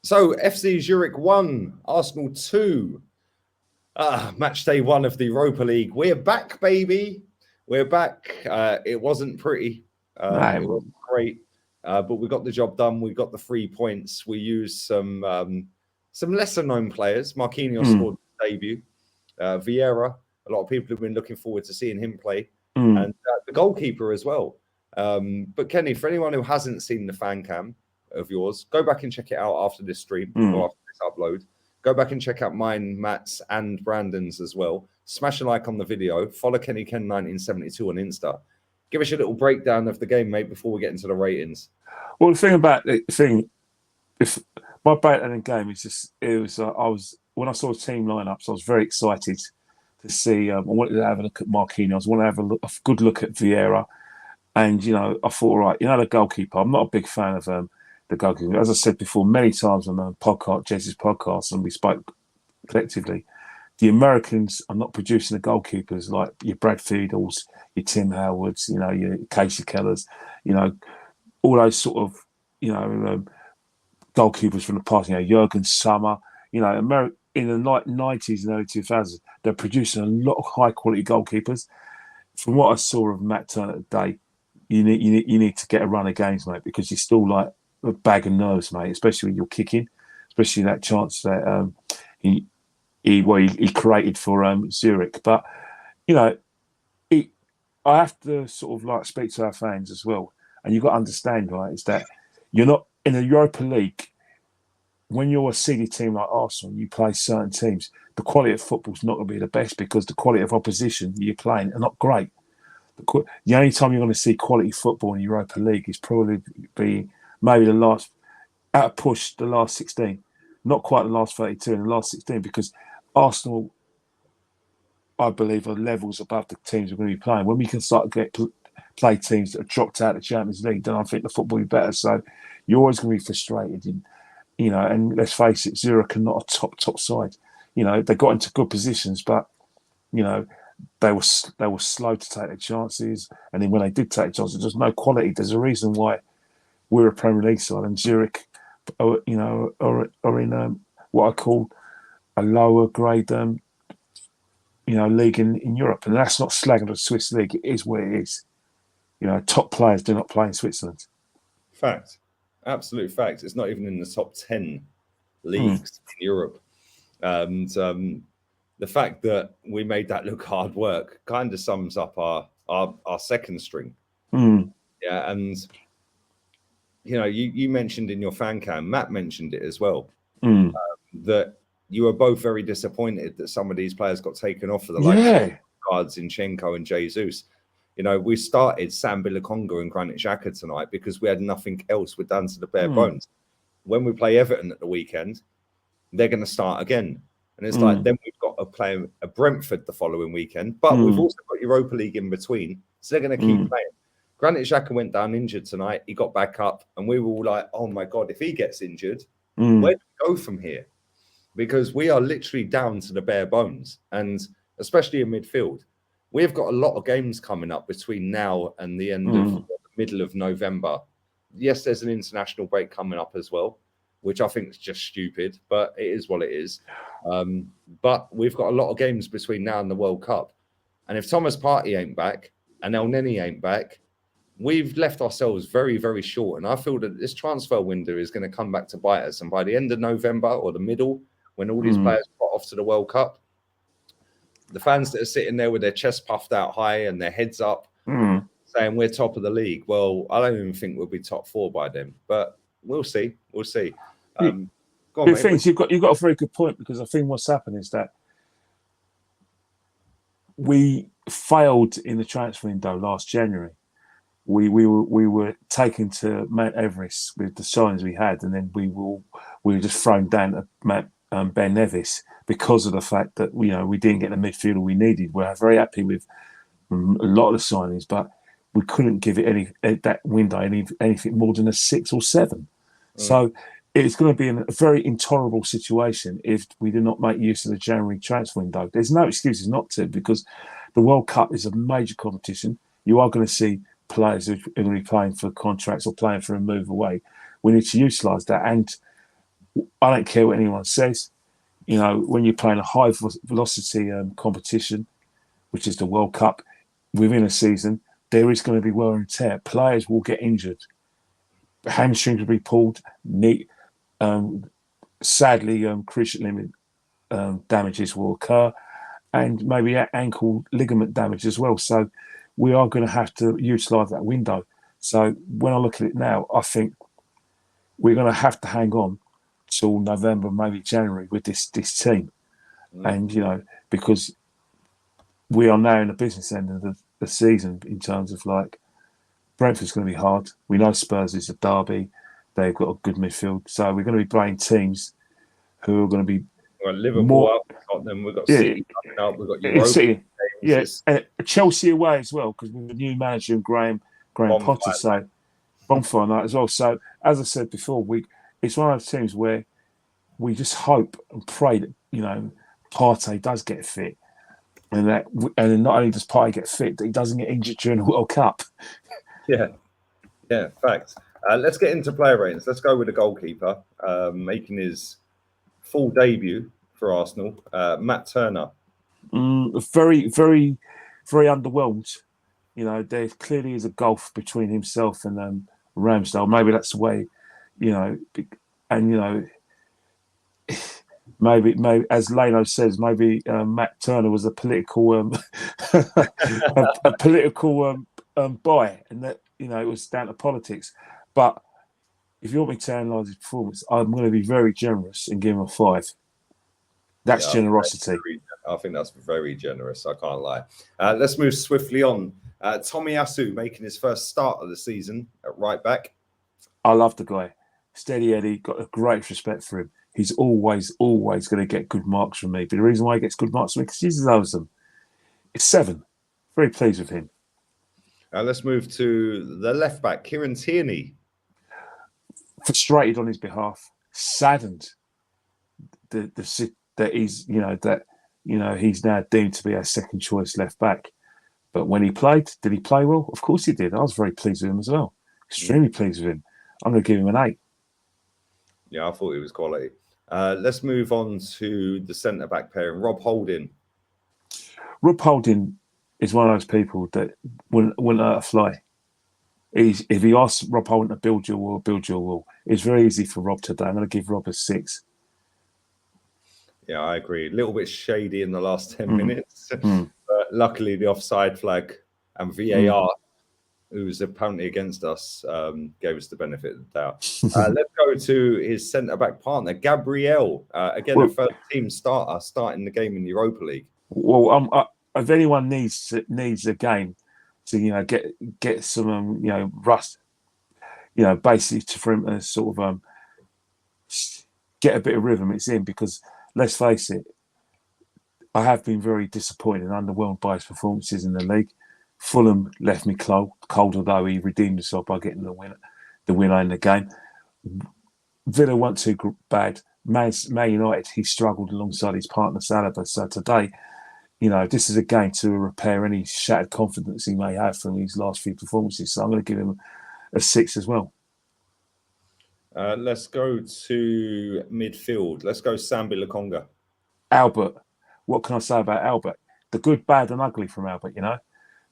So FC Zurich 1, Arsenal 2. Match day 1 of the Europa League. We're back, baby. We're back. It wasn't pretty. It wasn't great. But we got the job done. We got the 3 points. We used some lesser known players. Marquinhos scored his debut. Vieira, a lot of people have been looking forward to seeing him play. And the goalkeeper as well. But Kenny, for anyone who hasn't seen the fan cam of yours, go back and check it out after this stream or after this upload. Go back and check out mine, Matt's, and Brandon's as well. Smash a like on the video. Follow Kenny Ken 1972 on Insta. Give us a little breakdown of the game, mate, before we get into the ratings. Well, the thing about if my breakdown in the game is just, when I saw the team lineups, I was very excited to see. I wanted to have a look at Marquinhos. I wanted to have a good look at Vieira, and I thought, all right, the goalkeeper. I'm not a big fan of the goalkeeper. As I said before many times on the podcast, Jesse's podcast, and we spoke collectively, the Americans are not producing the goalkeepers like your Brad Fiedels, your Tim Howards, your Casey Kellers, all those sort of, goalkeepers from the past, Jurgen Sommer, in the 90s and early 2000s, they're producing a lot of high quality goalkeepers. From what I saw of Matt Turner today, you need to get a run of games, mate, because you're still like a bag of nerves, mate, especially when you're kicking, especially that chance that he created for Zurich. But I have to sort of like speak to our fans as well, and you've got to understand, right, is that you're not in the Europa League. When you're a seeded team like Arsenal, you play certain teams. The quality of football's not going to be the best because the quality of opposition you're playing are not great. The only time you're going to see quality football in the Europa League is probably be maybe the last 16, not quite the last 32, in the last 16, because Arsenal, I believe, are levels above the teams we're going to be playing. When we can start to play teams that have dropped out of the Champions League, then I think the football will be better. So you're always going to be frustrated. And let's face it, Zurich are not a top side. They got into good positions, but they were slow to take their chances. And then when they did take chances, there's no quality. There's a reason why we're a Premier League side and Zurich, are in what I call a lower grade, league in Europe. And that's not slagging the Swiss league. It is where it is. Top players do not play in Switzerland. Fact. Absolute fact. It's not even in the top 10 leagues in Europe. And the fact that we made that look hard work kind of sums up our second string. Yeah, and you mentioned in your fan cam, Matt mentioned it as well, that you were both very disappointed that some of these players got taken off for the likes of Cards, Zinchenko and Jesus. We started Sam Bilakonga and Granit Xhaka tonight because we had nothing else. We're down to the bare bones. When we play Everton at the weekend, they're going to start again. And it's like, then we've got to play a Brentford the following weekend. But we've also got Europa League in between. So they're going to keep playing. Granit Xhaka went down injured tonight. He got back up. And we were all like, oh, my God, if he gets injured, where do we go from here? Because we are literally down to the bare bones. And especially in midfield. We've got a lot of games coming up between now and the end of the middle of November. Yes, there's an international break coming up as well, which I think is just stupid, but it is what it is. But we've got a lot of games between now and the World Cup. And if Thomas Partey ain't back and El Neni ain't back, we've left ourselves very, very short. And I feel that this transfer window is going to come back to bite us. And by the end of November or the middle, when all these players got off to the World Cup, the fans that are sitting there with their chest puffed out high and their heads up saying we're top of the league, well, I don't even think we'll be top 4 by then. But we'll see. We'll see. You've got a very good point, because I think what's happened is that we failed in the transfer window last January. We were taken to Mount Everest with the signings we had, and then we were just thrown down to Ben Nevis because of the fact that we didn't get the midfielder we needed. We're very happy with a lot of the signings, but we couldn't give it that window anything more than a 6 or 7. So it's going to be a very intolerable situation if we do not make use of the January transfer window. There's no excuses not to, because the World Cup is a major competition. You are going to see players who are going to be playing for contracts or playing for a move away. We need to utilise that. And I don't care what anyone says. You know, when you're playing a high velocity competition, which is the World Cup, within a season, there is going to be wear and tear. Players will get injured. Hamstrings will be pulled. Sadly, cruciate limit damages will occur, and maybe ankle ligament damage as well. So we are going to have to utilise that window. So when I look at it now, I think we're going to have to hang on till November, maybe January with this team. And, you know, because we are now in the business end of the season in terms of like Brentford's going to be hard. We know Spurs is a derby. They've got a good midfield. So we're going to be playing teams who are going to be Liverpool up, Tottenham, we've got City coming up, we've got Europa. And Chelsea away as well, because with the new manager and Graham Potter, so bonfire night as well. So as I said before, it's one of those teams where we just hope and pray that, you know, Partey does get fit, and not only does Partey get fit, that he doesn't get injured during the World Cup. Yeah, facts. Let's get into player ratings. Let's go with the goalkeeper making his full debut for Arsenal, Matt Turner. Very, very, very underwhelmed. You know, there clearly is a gulf between himself and Ramsdale. Maybe that's the way, you know, and, you know, maybe as Leno says, maybe Matt Turner was a political a political buy, and that, you know, it was down to politics. But if you want me to analyse his performance, I'm going to be very generous and give him a 5. That's generosity. I think that's very generous. I can't lie. Let's move swiftly on. Tomiyasu making his first start of the season at right back. I love the guy. Steady Eddie, got a great respect for him. He's always going to get good marks from me. But the reason why he gets good marks from me is because he deserves them. It's 7. Very pleased with him. Let's move to the left back, Kieran Tierney. Frustrated on his behalf, saddened that he's, he's now deemed to be our second choice left back. But when he played, did he play well? Of course he did. I was very pleased with him as well. Extremely pleased with him. I'm going to give him an 8. Yeah, I thought he was quality. Let's move on to the centre back pairing, Rob Holding. Rob Holding is one of those people that wouldn't hurt a fly. If he asks Rob Holding to build your wall, It's very easy for Rob today. I'm going to give Rob a 6. Yeah, I agree. A little bit shady in the last 10 minutes. But luckily, the offside flag and VAR, who's apparently against us, gave us the benefit of the doubt. Let's go to his centre-back partner, Gabriel. Again, a first-team starter starting the game in the Europa League. Well, if anyone needs a game to, get some, rust, basically for him to sort of get a bit of rhythm, it's in, because let's face it, I have been very disappointed and underwhelmed by his performances in the league. Fulham left me cold, although he redeemed himself by getting the winner in the game. Villa weren't too bad. Man United, he struggled alongside his partner Saliba. So today, this is a game to repair any shattered confidence he may have from these last few performances. So I'm going to give him a 6 as well. Let's go to midfield. Let's go Sambi Lokonga. Albert. What can I say about Albert? The good, bad and ugly from Albert,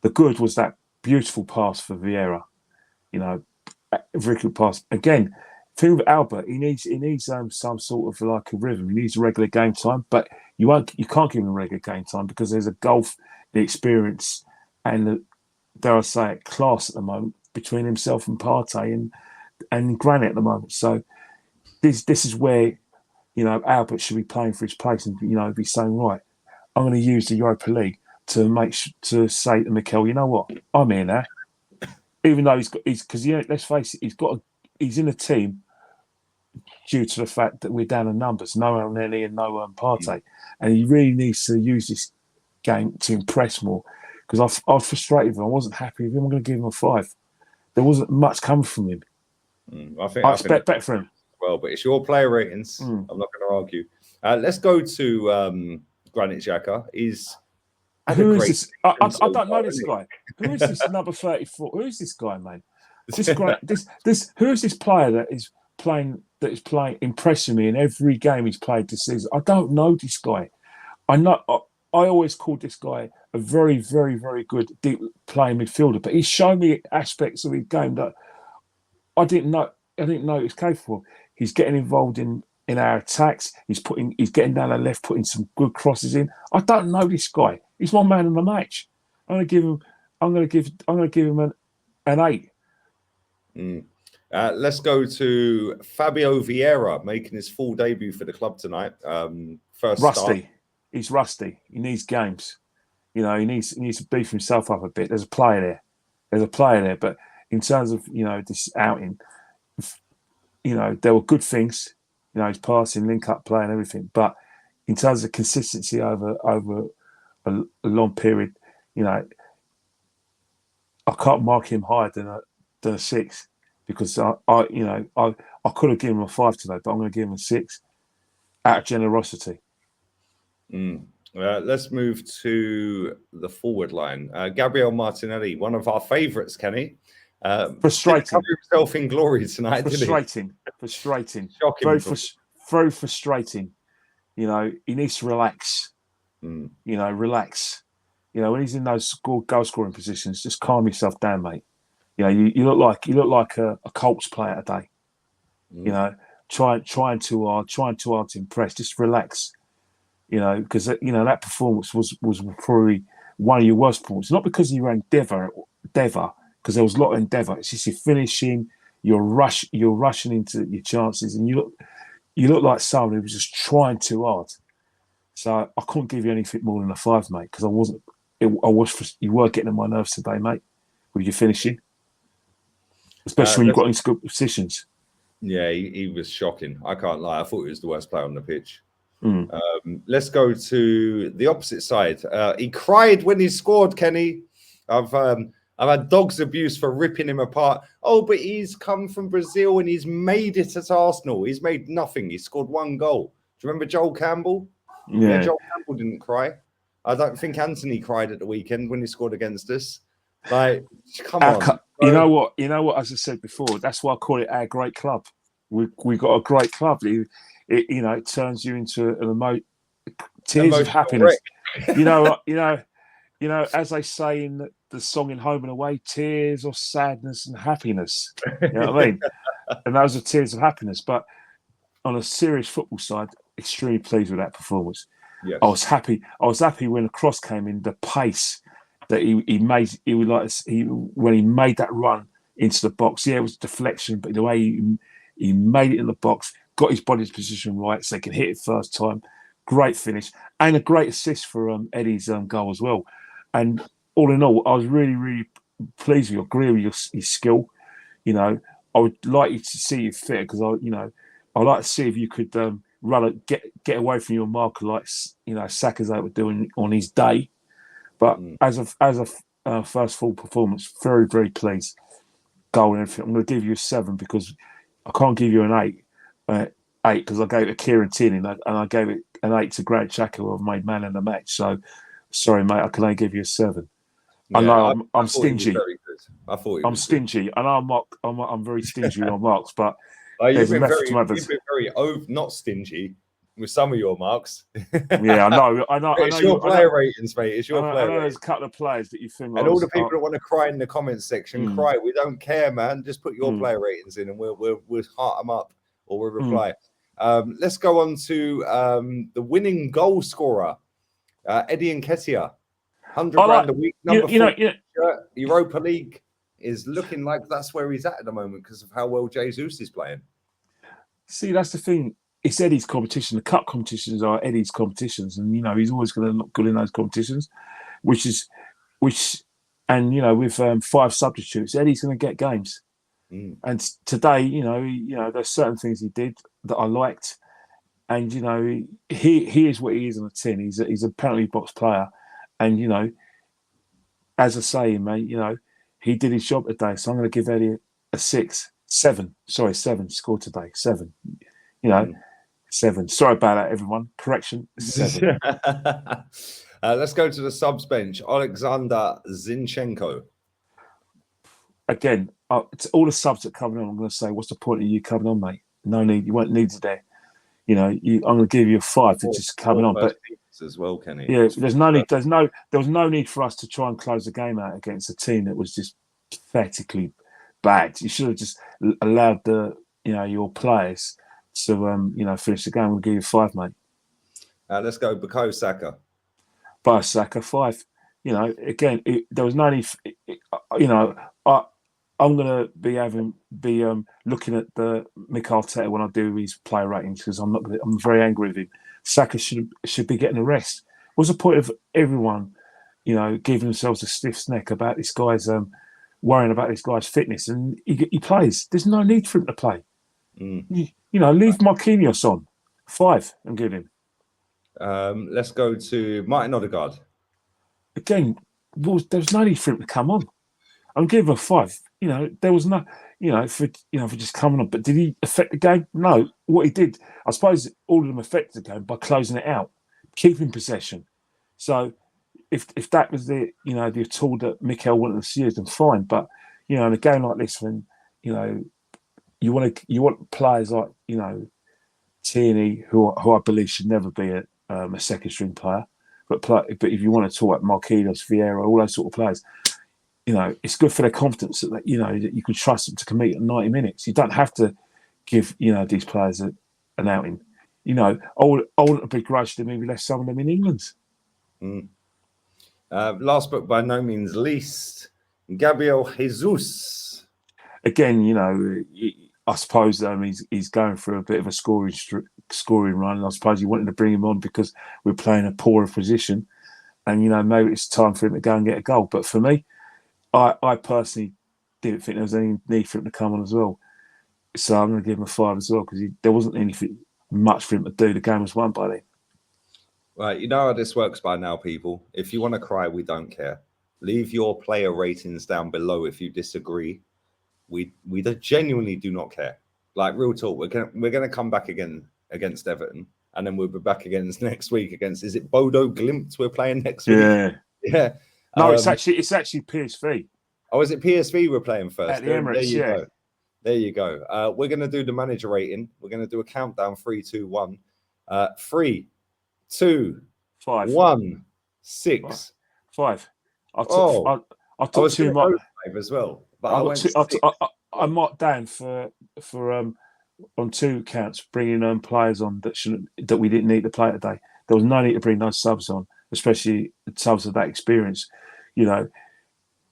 The good was that beautiful pass for Vieira. Very good pass. Again, thing with Albert, he needs some sort of like a rhythm. He needs a regular game time, but you can't give him a regular game time because there's a gulf, the experience, and the, dare I say it, class at the moment between himself and Partey and Granit at the moment. So this is where Albert should be playing for his place and be saying, right, I'm going to use the Europa League to say to Mikel, you know what, I'm here now. Even though let's face it, he's in a team due to the fact that we're down in numbers, no Elneny and no Partey, and he really needs to use this game to impress more. Because I was frustrated with him, I wasn't happy with him. I'm going to give him a 5. There wasn't much coming from him. I expect better from him. Well, but it's your player ratings. I'm not going to argue. Let's go to Granit Xhaka. Who is this? I don't know this guy. Who is this number 34? Who is this guy, man? Who is this player that is playing that is playing, impressing me in every game he's played this season. I don't know this guy. I always called this guy a very, very, very good deep playing midfielder, but he's shown me aspects of his game that I didn't know he was capable. He's getting involved in our attacks. He's getting down the left, putting some good crosses in. I don't know this guy. He's my man in the match. I'm gonna give him an 8. Let's go to Fabio Vieira making his full debut for the club tonight. First rusty. Start. He's rusty. He needs games. You know, he needs to beef himself up a bit. There's a player there. But in terms of, you know, this outing, you know, there were good things. You know, his passing, link up play, and everything. But in terms of consistency over a long period, you know, I can't mark him higher than a 6 because I could have given him a 5 today, but I'm going to give him a 6 out of generosity. Let's move to the forward line. Gabriel Martinelli, one of our favourites, Kenny. Frustrating. Cover himself in glory tonight. Frustrating. Shocking. Very frustrating. You know, he needs to relax. You know, relax. You know, when he's in those goal scoring positions, just calm yourself down, mate. You know, you look like a Colts player today. You know, trying too hard to impress. Just relax. You know, because you know that performance was probably one of your worst performances. Not because you were endeavour, because there was a lot of endeavour. It's just your finishing, you're rushing into your chances, and you look like someone who was just trying too hard. So I couldn't give you anything more than a 5, mate, because you were getting on my nerves today, mate, with your finishing, especially when you got into good positions. Yeah, he was shocking. I can't lie. I thought he was the worst player on the pitch. Let's go to the opposite side. He cried when he scored, Kenny. I've had dogs abuse for ripping him apart. Oh, but he's come from Brazil and he's made it at Arsenal. He's made nothing. He scored 1 goal. Do you remember Joel Campbell? Yeah, Joel Campbell didn't cry. I don't think Anthony cried at the weekend when he scored against us. Like, come on. You know what? As I said before, that's why I call it our great club. We got a great club. It turns you into tears of happiness. You know, as they say in the song in Home and Away, tears of sadness and happiness. You know what I mean? And those are tears of happiness. But on a serious football side, extremely pleased with that performance. Yes. I was happy when the cross came in, the pace that he made. When he made that run into the box. Yeah, it was deflection, but the way he made it in the box, got his body's position right so he could hit it first time. Great finish and a great assist for Eddie's goal as well. And all in all, I was really, really pleased with you. Agree with your skill. You know, I would like you to see you fit because I'd like to see if you could get away from your marker like Saka's able to do on his day. But as a first full performance, very, very pleased. Goal and everything. I'm going to give you a 7 because I can't give you an 8. 8 because I gave it to Kieran Tierney and I gave it an 8 to Grant Xhaka, who I've made man in the match. So sorry, mate, I can only give you a 7. Yeah, I know I'm stingy. I thought I'm stingy. I know I'm very stingy on marks, but you've been very not stingy with some of your marks. Yeah, I know. It's your player ratings, mate. It's your player. I know there's a couple of players that you think. And all the people that want to cry in the comments section, cry. We don't care, man. Just put your player ratings in, and we'll heart them up or we'll reply. Let's go on to the winning goal scorer, Eddie Nketiah. 100 grand a week. Number 4 Europa League is looking like that's where he's at the moment because of how well Jesus is playing. See, that's the thing. It's Eddie's competition. The cup competitions are Eddie's competitions, and he's always going to look good in those competitions. With 5 substitutes, Eddie's going to get games. And today, there's certain things he did that I liked, and he is what he is on the tin. He's a penalty box player, and as I say, mate, he did his job today. So I'm going to give Eddie a 7. Sorry, 7 scored today. 7. 7. Sorry about that, everyone. Correction, 7. Let's go to the subs bench. Alexander Zinchenko. Again, to all the subs that coming on, I'm going to say, what's the point of you coming on, mate? no need. You weren't needed there. You know, I'm going to give you a 5 for just coming on. But as well, Kenny. Yeah, there's no need. There was no need for us to try and close the game out against a team that was just pathetically bad. You should have just allowed your players to finish the game. We'll give you 5, mate. Let's go, Bukayo Saka. By Saka 5. You know, again, there was no need. I'm going to be looking at the Mick Arteta when I do his player ratings because I'm very angry with him. Saka should be getting a rest. What's the point of everyone, giving themselves a stiff neck about this guy's worrying about this guy's fitness, and he plays. There's no need for him to play. Leave Marquinhos on 5 and give him. Let's go to Martin Odegaard. Again, there was no need for him to come on. I'm giving him a 5. There was no, for just coming on. But did he affect the game? No. What he did, I suppose, all of them affected the game by closing it out, keeping possession. So, if that was the tool that Mikel wanted to use, then fine. But in a game like this, when you want players like Tierney, who I believe should never be a second string player, but if you want to talk about Marquinhos, Vieira, all those sort of players. It's good for their confidence that that you can trust them to compete at 90 minutes. You don't have to give these players an outing. I wouldn't begrudge them if we left some of them in England. Last but by no means least, Gabriel Jesus. Again, I suppose he's going through a bit of a scoring run. And I suppose you wanted to bring him on because we're playing a poorer position, and maybe it's time for him to go and get a goal. But for me, I personally didn't think there was any need for him to come on as well. So I'm going to give him a 5 as well because there wasn't anything much for him to do. The game was won by them. Right, you know how this works by now, people. If you want to cry, we don't care. Leave your player ratings down below if you disagree. We genuinely do not care. Like, real talk, we're gonna come back again against Everton, and then we'll be back against next week against, is it Bodo Glimt we're playing next week? Yeah. No, it's actually PSV. Oh, is it PSV we're playing first? At the Emirates, go. There you go. We're going to do the manager rating. We're going to do a countdown. 3, 2, 1. 3, 2, 5, 1, 6. 5. I took 2 marks as well. But I marked down for on 2 counts bringing players on that we didn't need to play today. There was no need to bring those subs on, especially subs of that experience.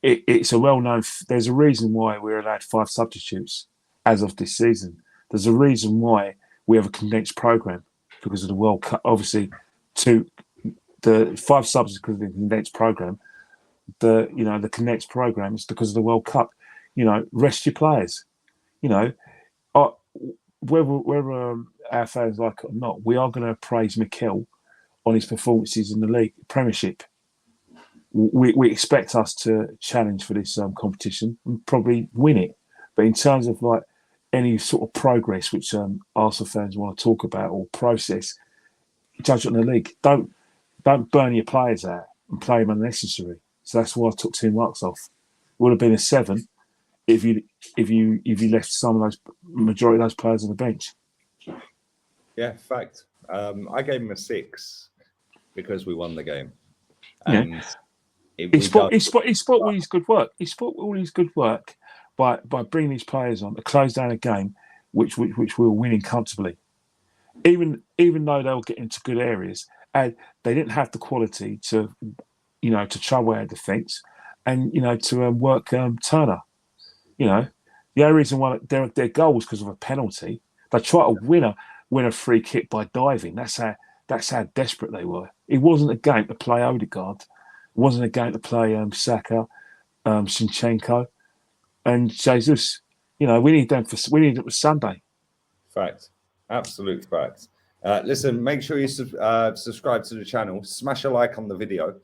It's a well-known. There's a reason why we're allowed 5 substitutes as of this season. There's a reason why we have a condensed program because of the World Cup. Obviously, the 5 subs because of the condensed program. The condensed program is because of the World Cup. Rest your players. Whether our fans like it or not, we are going to praise Mikel on his performances in the league Premiership. We expect us to challenge for this competition and probably win it. But in terms of like any sort of progress which Arsenal fans want to talk about or process, judge it on the league. Don't burn your players out and play them unnecessary. So that's why I took 2 marks off. It would have been a 7 if you left some of those majority of those players on the bench. Yeah, fact. I gave him a 6 because we won the game. And he spot all his good work. He spot all his good work by bringing these players on to close down a game which we were winning comfortably. Even though they were getting into good areas, and they didn't have the quality to trouble our defence and to work Turner. The only reason why their goal was because of a penalty. They tried to win a free kick by diving. That's how desperate they were. It wasn't a game to play Odegaard. It wasn't a game to play Saka, Zinchenko, and Jesus. We need them for Sunday. Fact, absolute fact. Listen, make sure you subscribe to the channel, smash a like on the video,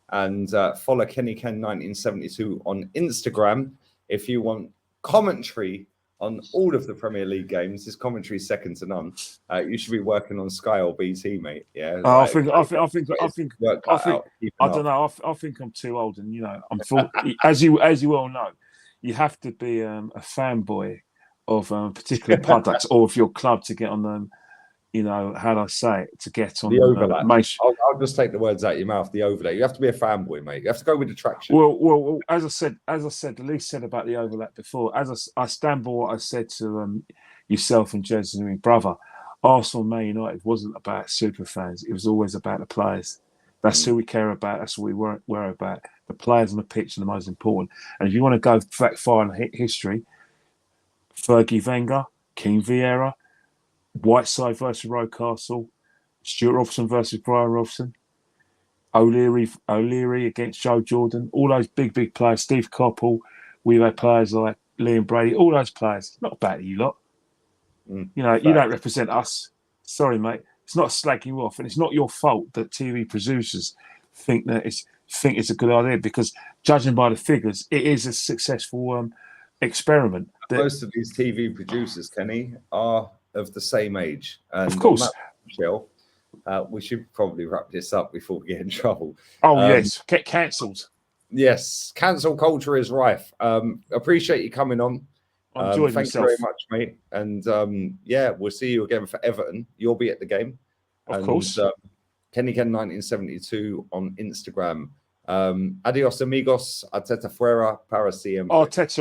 and follow KennyKen1972 on Instagram if you want commentary on all of the Premier League games. His commentary is second to none. You should be working on Sky or BT, mate. Yeah. I don't know. I think I'm too old, and I'm full. as you well know, you have to be a fanboy particular products, or of your club to get on them. You know, how do I say it? To get on the overlap. I'll just take the words out of your mouth. The overlap. You have to be a fanboy, mate. You have to go with the traction. Well, as I said, the least said about the overlap before. As I stand by what I said to yourself and Jez and my brother. Arsenal, Man United wasn't about super fans. It was always about the players. That's who we care about. That's what we worry about. The players on the pitch are the most important. And if you want to go back far in history, Fergie Wenger, King Vieira, Whiteside versus Rocastle, Stuart Robson versus Brian Robson, O'Leary against Joe Jordan, all those big players, Steve Coppell, we've had players like Liam Brady, all those players. Not about you lot. You know, you don't represent us. Sorry, mate. It's not slagging you off, and it's not your fault that TV producers think it's a good idea, because judging by the figures, it is a successful experiment. Most of these TV producers, Kenny, are of the same age. And of course. Michelle, we should probably wrap this up before we get in trouble. Oh, yes. Get cancelled. Yes. Cancel culture is rife. Appreciate you coming on. Thank you very much, mate. And yeah, we'll see you again for Everton. You'll be at the game. Of course. Kenny Ken 1972 on Instagram. Adios, amigos. Arteta fuera para siempre. Arteta